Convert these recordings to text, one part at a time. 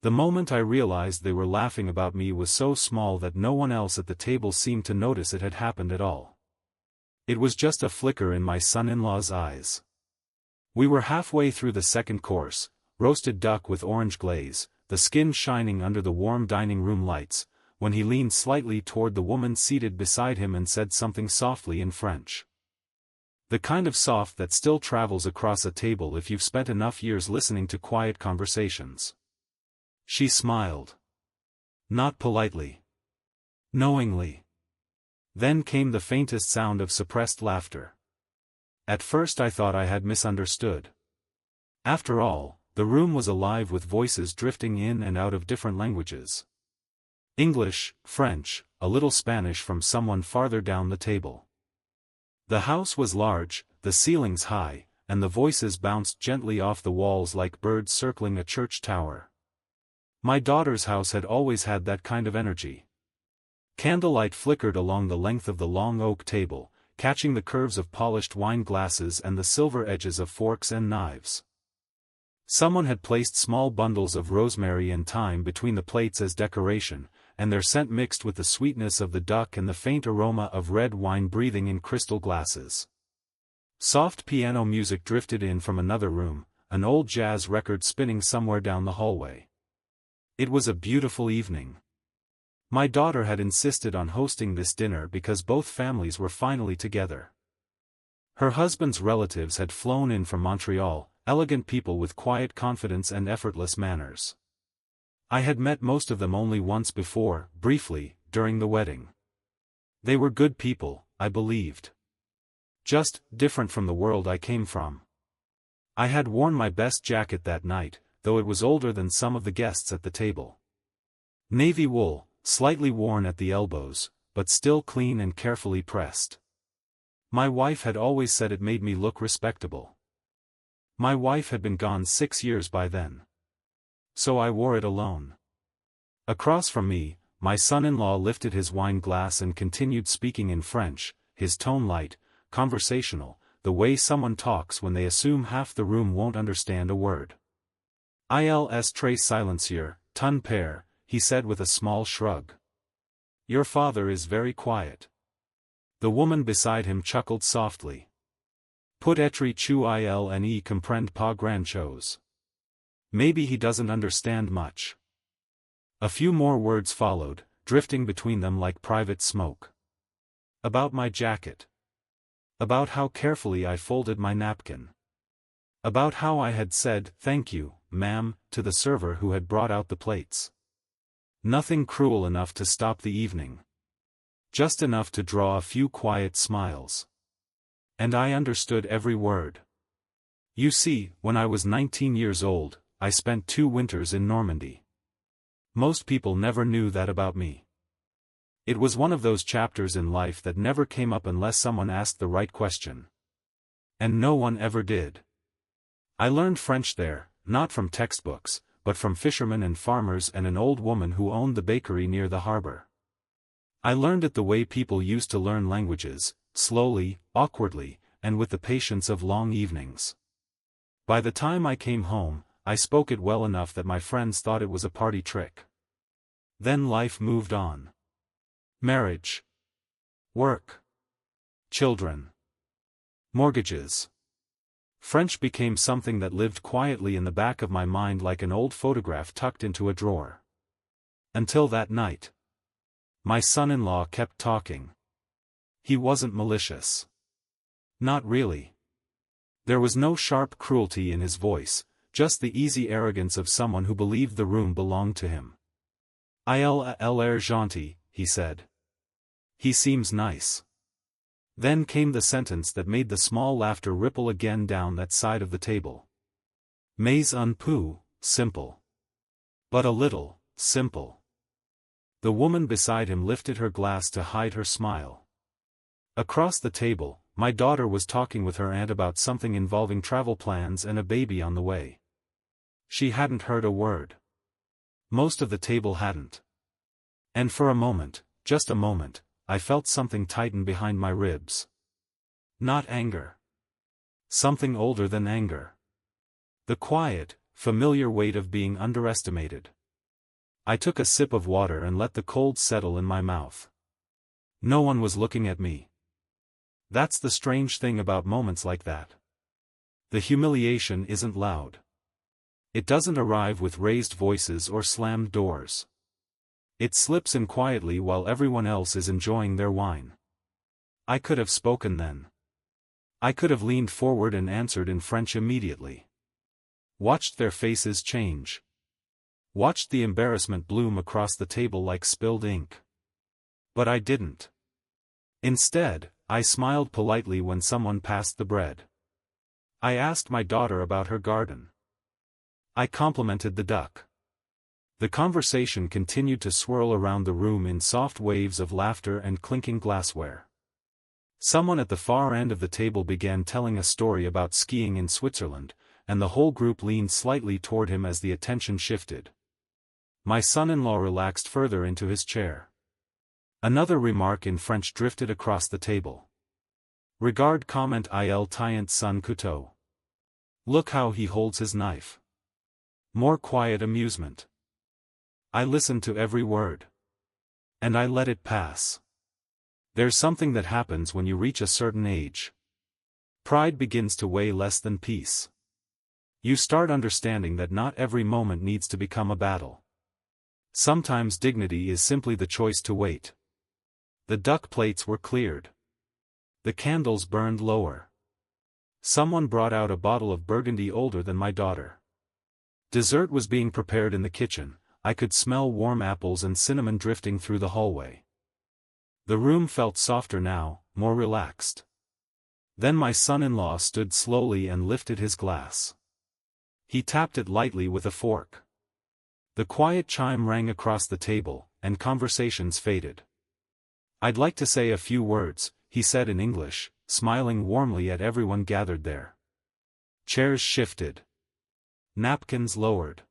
The moment I realized they were laughing about me was so small that no one else at the table seemed to notice it had happened at all. It was just a flicker in my son-in-law's eyes. We were halfway through the second course, roasted duck with orange glaze, the skin shining under the warm dining room lights, when he leaned slightly toward the woman seated beside him and said something softly in French. The kind of soft that still travels across a table if you've spent enough years listening to quiet conversations. She smiled. Not politely. Knowingly. Then came the faintest sound of suppressed laughter. At first I thought I had misunderstood. After all, the room was alive with voices drifting in and out of different languages. English, French, a little Spanish from someone farther down the table. The house was large, the ceilings high, and the voices bounced gently off the walls like birds circling a church tower. My daughter's house had always had that kind of energy. Candlelight flickered along the length of the long oak table, catching the curves of polished wine glasses and the silver edges of forks and knives. Someone had placed small bundles of rosemary and thyme between the plates as decoration, and their scent mixed with the sweetness of the duck and the faint aroma of red wine breathing in crystal glasses. Soft piano music drifted in from another room, an old jazz record spinning somewhere down the hallway. It was a beautiful evening. My daughter had insisted on hosting this dinner because both families were finally together. Her husband's relatives had flown in from Montreal, elegant people with quiet confidence and effortless manners. I had met most of them only once before, briefly, during the wedding. They were good people, I believed. Just different from the world I came from. I had worn my best jacket that night, though it was older than some of the guests at the table. Navy wool, slightly worn at the elbows, but still clean and carefully pressed. My wife had always said it made me look respectable. My wife had been gone 6 years by then. So I wore it alone. Across from me, my son-in-law lifted his wine glass and continued speaking in French, his tone light, conversational, the way someone talks when they assume half the room won't understand a word. "Ils très silencieux, ton père," he said with a small shrug. "Your father is very quiet." The woman beside him chuckled softly. "Peut-être tu il ne comprend pas grand-chose. Maybe he doesn't understand much." A few more words followed, drifting between them like private smoke. About my jacket. About how carefully I folded my napkin. About how I had said, "Thank you, ma'am," to the server who had brought out the plates. Nothing cruel enough to stop the evening. Just enough to draw a few quiet smiles. And I understood every word. You see, when I was 19 years old, I spent 2 winters in Normandy. Most people never knew that about me. It was one of those chapters in life that never came up unless someone asked the right question. And no one ever did. I learned French there, not from textbooks, but from fishermen and farmers and an old woman who owned the bakery near the harbor. I learned it the way people used to learn languages, slowly, awkwardly, and with the patience of long evenings. By the time I came home, I spoke it well enough that my friends thought it was a party trick. Then life moved on. Marriage. Work. Children. Mortgages. French became something that lived quietly in the back of my mind like an old photograph tucked into a drawer. Until that night. My son-in-law kept talking. He wasn't malicious. Not really. There was no sharp cruelty in his voice, just the easy arrogance of someone who believed the room belonged to him. "Il a l'air gentil," he said. "He seems nice." Then came the sentence that made the small laughter ripple again down that side of the table. "Mais un peu, simple." But a little, simple. The woman beside him lifted her glass to hide her smile. Across the table, my daughter was talking with her aunt about something involving travel plans and a baby on the way. She hadn't heard a word. Most of the table hadn't. And for a moment, just a moment, I felt something tighten behind my ribs. Not anger. Something older than anger. The quiet, familiar weight of being underestimated. I took a sip of water and let the cold settle in my mouth. No one was looking at me. That's the strange thing about moments like that. The humiliation isn't loud. It doesn't arrive with raised voices or slammed doors. It slips in quietly while everyone else is enjoying their wine. I could have spoken then. I could have leaned forward and answered in French immediately. Watched their faces change. Watched the embarrassment bloom across the table like spilled ink. But I didn't. Instead, I smiled politely when someone passed the bread. I asked my daughter about her garden. I complimented the duck. The conversation continued to swirl around the room in soft waves of laughter and clinking glassware. Someone at the far end of the table began telling a story about skiing in Switzerland, and the whole group leaned slightly toward him as the attention shifted. My son-in-law relaxed further into his chair. Another remark in French drifted across the table. Regarde comment il tient son couteau. Look how he holds his knife. More quiet amusement. I listened to every word. And I let it pass. There's something that happens when you reach a certain age. Pride begins to weigh less than peace. You start understanding that not every moment needs to become a battle. Sometimes dignity is simply the choice to wait. The duck plates were cleared. The candles burned lower. Someone brought out a bottle of Burgundy older than my daughter. Dessert was being prepared in the kitchen. I could smell warm apples and cinnamon drifting through the hallway. The room felt softer now, more relaxed. Then my son-in-law stood slowly and lifted his glass. He tapped it lightly with a fork. The quiet chime rang across the table, and conversations faded. I'd like to say a few words, he said in English, smiling warmly at everyone gathered there. Chairs shifted. Napkins lowered.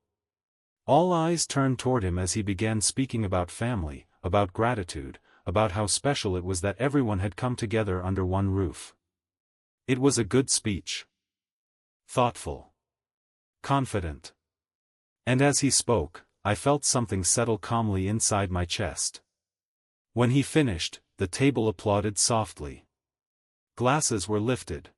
All eyes turned toward him as he began speaking about family, about gratitude, about how special it was that everyone had come together under one roof. It was a good speech. Thoughtful. Confident. And as he spoke, I felt something settle calmly inside my chest. When he finished, the table applauded softly. Glasses were lifted.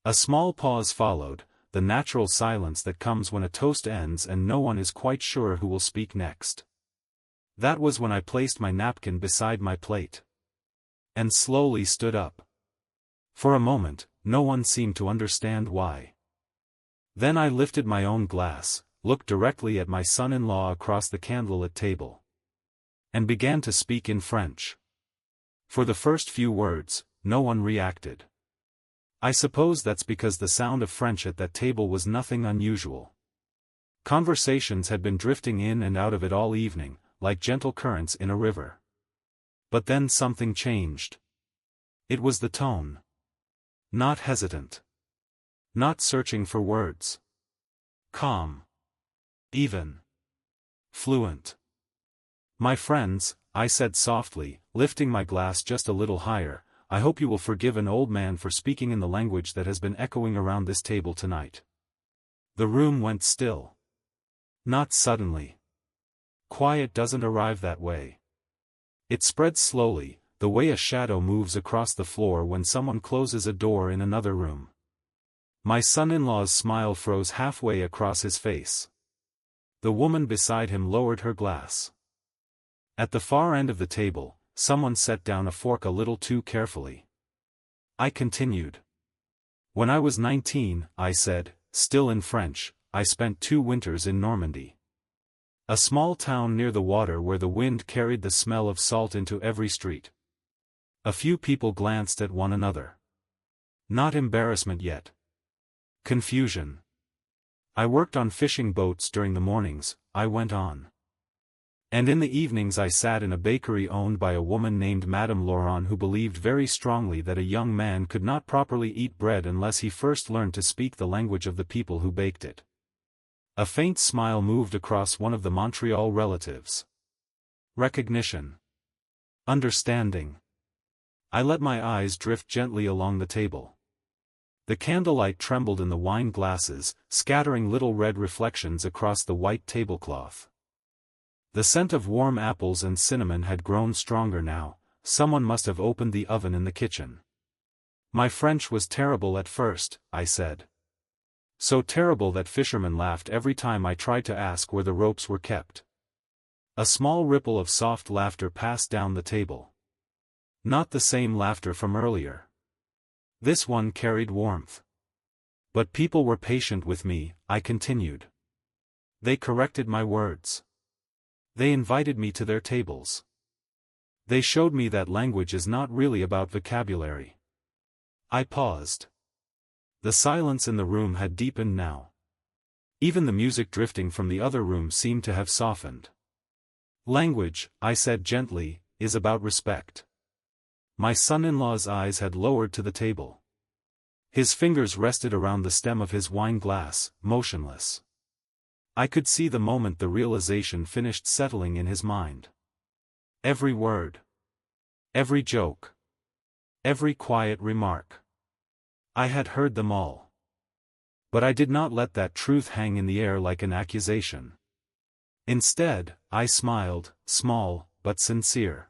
A small pause followed, the natural silence that comes when a toast ends and no one is quite sure who will speak next. That was when I placed my napkin beside my plate. And slowly stood up. For a moment, no one seemed to understand why. Then I lifted my own glass, looked directly at my son-in-law across the candlelit table, and began to speak in French. For the first few words, no one reacted. I suppose that's because the sound of French at that table was nothing unusual. Conversations had been drifting in and out of it all evening, like gentle currents in a river. But then something changed. It was the tone. Not hesitant. Not searching for words. Calm. Even. Fluent. My friends, I said softly, lifting my glass just a little higher, I hope you will forgive an old man for speaking in the language that has been echoing around this table tonight. The room went still. Not suddenly. Quiet doesn't arrive that way. It spreads slowly, the way a shadow moves across the floor when someone closes a door in another room. My son-in-law's smile froze halfway across his face. The woman beside him lowered her glass. At the far end of the table, someone set down a fork a little too carefully. I continued. When I was 19, I said, still in French, I spent 2 winters in Normandy. A small town near the water where the wind carried the smell of salt into every street. A few people glanced at one another. Not embarrassment yet. Confusion. I worked on fishing boats during the mornings, I went on. And in the evenings I sat in a bakery owned by a woman named Madame Laurent who believed very strongly that a young man could not properly eat bread unless he first learned to speak the language of the people who baked it. A faint smile moved across one of the Montreal relatives. Recognition. Understanding. I let my eyes drift gently along the table. The candlelight trembled in the wine glasses, scattering little red reflections across the white tablecloth. The scent of warm apples and cinnamon had grown stronger now. Someone must have opened the oven in the kitchen. My French was terrible at first, I said. So terrible that fishermen laughed every time I tried to ask where the ropes were kept. A small ripple of soft laughter passed down the table. Not the same laughter from earlier. This one carried warmth. But people were patient with me, I continued. They corrected my words. They invited me to their tables. They showed me that language is not really about vocabulary. I paused. The silence in the room had deepened now. Even the music drifting from the other room seemed to have softened. Language, I said gently, is about respect. My son-in-law's eyes had lowered to the table. His fingers rested around the stem of his wine glass, motionless. I could see the moment the realization finished settling in his mind. Every word. Every joke. Every quiet remark. I had heard them all. But I did not let that truth hang in the air like an accusation. Instead, I smiled, small, but sincere.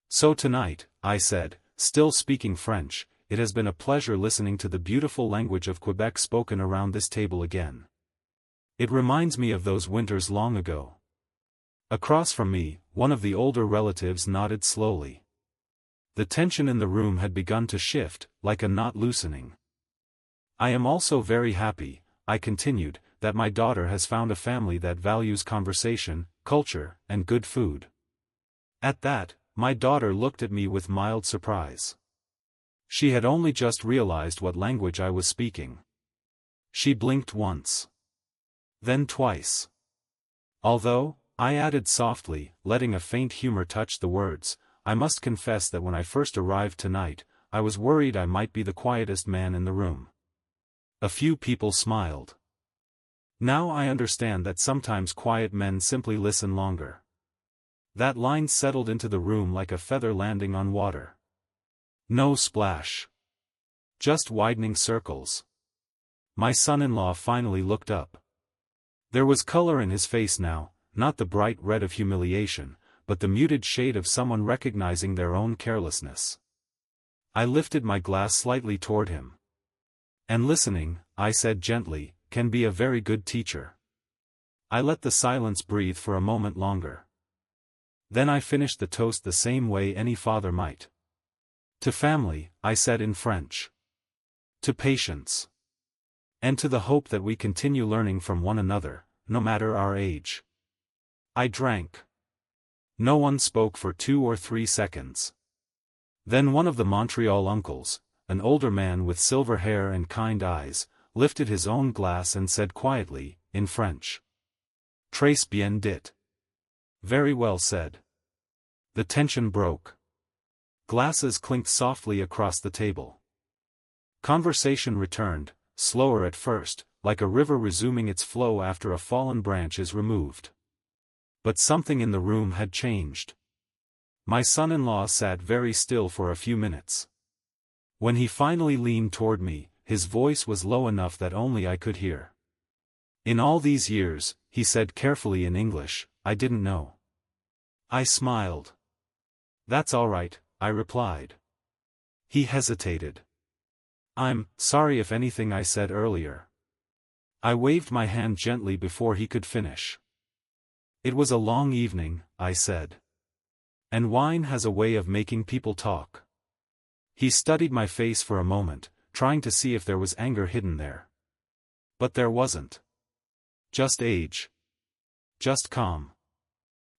So tonight, I said, still speaking French, it has been a pleasure listening to the beautiful language of Quebec spoken around this table again. It reminds me of those winters long ago. Across from me, one of the older relatives nodded slowly. The tension in the room had begun to shift, like a knot loosening. I am also very happy, I continued, that my daughter has found a family that values conversation, culture, and good food. At that, my daughter looked at me with mild surprise. She had only just realized what language I was speaking. She blinked once. Then twice. Although, I added softly, letting a faint humor touch the words, I must confess that when I first arrived tonight, I was worried I might be the quietest man in the room. A few people smiled. Now I understand that sometimes quiet men simply listen longer. That line settled into the room like a feather landing on water. No splash. Just widening circles. My son-in-law finally looked up. There was color in his face now, not the bright red of humiliation, but the muted shade of someone recognizing their own carelessness. I lifted my glass slightly toward him. And listening, I said gently, can be a very good teacher. I let the silence breathe for a moment longer. Then I finished the toast the same way any father might. To family, I said in French. To patience. And to the hope that we continue learning from one another, no matter our age. I drank. No one spoke for 2 or 3 seconds. Then one of the Montreal uncles, an older man with silver hair and kind eyes, lifted his own glass and said quietly, in French. Très bien dit. Very well said. The tension broke. Glasses clinked softly across the table. Conversation returned, slower at first, like a river resuming its flow after a fallen branch is removed. But something in the room had changed. My son-in-law sat very still for a few minutes. When he finally leaned toward me, his voice was low enough that only I could hear. In all these years, he said carefully in English, I didn't know. I smiled. That's all right, I replied. He hesitated. I'm sorry if anything I said earlier. I waved my hand gently before he could finish. It was a long evening, I said. And wine has a way of making people talk. He studied my face for a moment, trying to see if there was anger hidden there. But there wasn't. Just age. Just calm.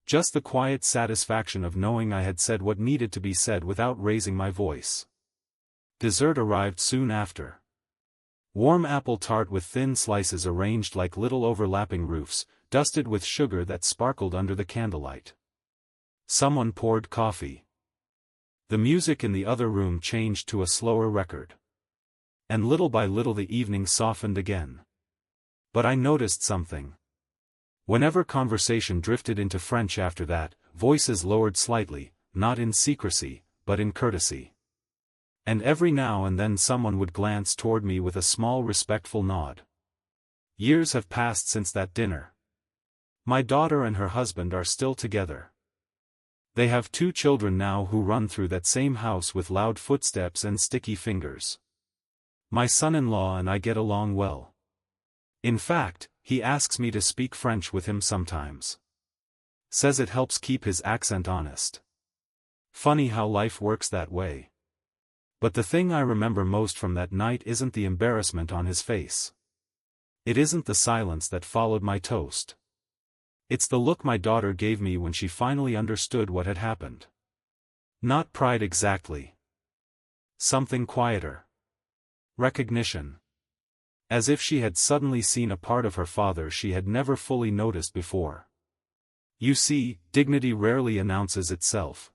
Just the quiet satisfaction of knowing I had said what needed to be said without raising my voice. Dessert arrived soon after. Warm apple tart with thin slices arranged like little overlapping roofs, dusted with sugar that sparkled under the candlelight. Someone poured coffee. The music in the other room changed to a slower record. And little by little the evening softened again. But I noticed something. Whenever conversation drifted into French after that, voices lowered slightly, not in secrecy, but in courtesy. And every now and then someone would glance toward me with a small respectful nod. Years have passed since that dinner. My daughter and her husband are still together. They have 2 children now who run through that same house with loud footsteps and sticky fingers. My son-in-law and I get along well. In fact, he asks me to speak French with him sometimes. Says it helps keep his accent honest. Funny how life works that way. But the thing I remember most from that night isn't the embarrassment on his face. It isn't the silence that followed my toast. It's the look my daughter gave me when she finally understood what had happened. Not pride exactly. Something quieter. Recognition. As if she had suddenly seen a part of her father she had never fully noticed before. You see, dignity rarely announces itself.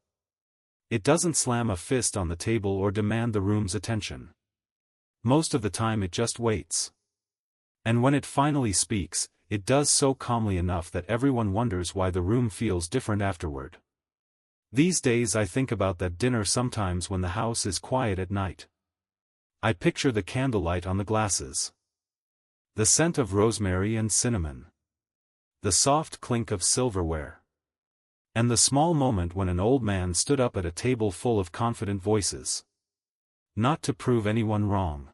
It doesn't slam a fist on the table or demand the room's attention. Most of the time it just waits. And when it finally speaks, it does so calmly enough that everyone wonders why the room feels different afterward. These days I think about that dinner sometimes when the house is quiet at night. I picture the candlelight on the glasses. The scent of rosemary and cinnamon. The soft clink of silverware. And the small moment when an old man stood up at a table full of confident voices. Not to prove anyone wrong.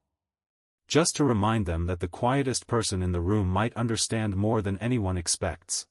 Just to remind them that the quietest person in the room might understand more than anyone expects.